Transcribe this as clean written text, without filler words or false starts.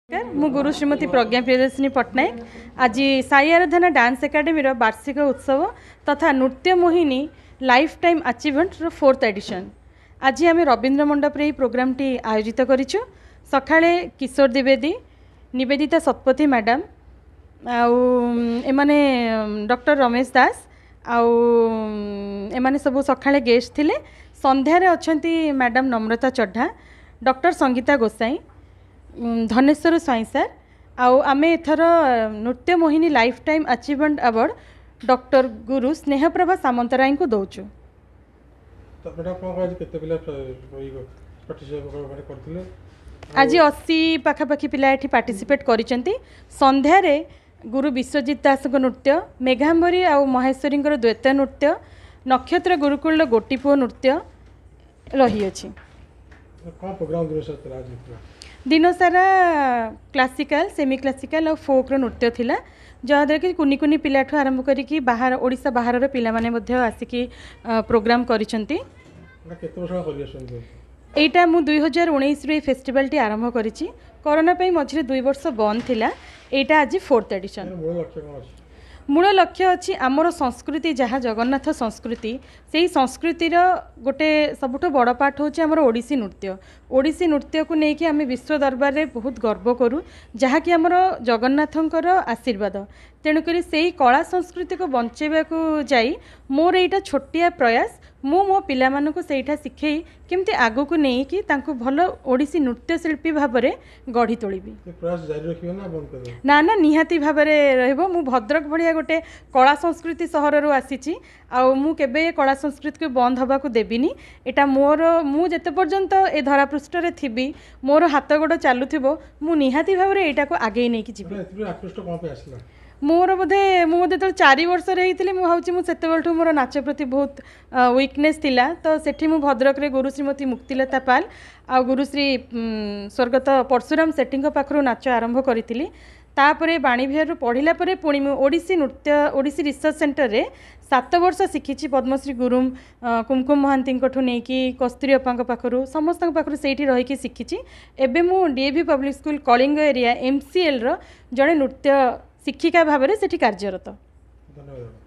मु गुरु श्रीमती प्रज्ञा प्रियदर्शिनी पट्टनायक आज साई आराधना dance academy वार्षिक उत्सव तथा Nritya Mohini life time achievement 4th edition आज आम रवींद्र मंडप रे प्रोग्राम टी आयोजित करिछु। सकाळे किशोर द्विवेदी, निवेदिता सतपथी मैडम एमाने डॉक्टर रमेश दास एमाने सब सकाळे गेस्ट थिले। संध्यारे अछंती madam Namrata Chadha, doctor Sangeeta Gosai, Dhaneswar Swain sir आमे एथर Nritya Mohini life time achievement award doctor Guru Snehaprabha Samantaray को दौचु। आज 80 पाखापाखि पिला एठी पार्टिसिपेट करिसेंती। संध्यारे गुरु विश्वजित दास को नृत्य, मेघांबरी आ महेश्वरी द्वैत नृत्य, नक्षत्र गुरुकुल गोटीपुओ नृत्य रही अछि। दिन सारा क्लासिकल, सेमी क्लासिकल और फोक नृत्य थिला, जहाँद्वारा कि कुनी कुनी पिलाठू आरंभ करिकी बाहर ओडिशा बाहर पिला माने मध्य आसिकी प्रोग्राम करिसेंती। एटा मु 2019 रे फेस्टिवल टी आरंभ करिछि। कोरोना पई मझिरे 2 वर्ष बंद थिला। एटा आज 4th एडिशन। मूल लक्ष्य अच्छी आमर संस्कृति जहाँ जगन्नाथ संस्कृति से संस्कृतिर गोटे सबुठ बड़ पार्ट हूँ आमर ओडिसी नृत्य। ओडिसी नृत्य को लेकिन आम विश्व दरबार में बहुत गर्व करूँ, जहाँकि आमर जगन्नाथंकर आशीर्वाद। तेणुक से कला संस्कृति को बंचेबा को जाई मोर एटा छोटिया प्रयास मु मो पिला मानकु सेठा शिखई केमती आगु को नहीं कि तांको भलो ओडिसी नृत्य शिल्पी भाबरे गढ़ी तोलिबी। प्रयास जारी रखियो ना बंद कर ना ना निहाती भाबरे रहबो। मु भद्रक भलिया गोटे कला संस्कृति सहर रो आसीची आ मु केबे कला संस्कृति को बंद हबा को देबिनी। एटा मोर मु जते पर्यंत ए धरा पृष्ठ रे थिबी मोर हाथ गोड़ चालुथिबो मु निहाती भाबरे एटा को आगे नै कि जिबी। एतरे आकृष्ट कोन पे आसला मोर बोधे मुझे तो 4 वर्ष रही मुझे मोर नाच प्रति बहुत वीकनेस थिला। तो सेठी मु भद्रक रे गुरु श्रीमती मुक्तिलता पाल आ गुरुश्री स्वर्गत परशुराम सेठी पाखु नाच आरंभ करी। तापरे बाणीविहार पढ़िला परे पुणी मु ओडिसी नृत्य ओडिसी रिसर्च सेंटर रे 7 वर्ष शिखी। पद्मश्री गुरुम कुमकुम महांती नहीं कि कस्तूरी अप्पा पाखु समस्त पाखु से रही शिखी। एबे मु DAV public school Kalinga area MCL रो जड़े नृत्य शिक्षिका भाव में कार्यरत। धन्यवाद।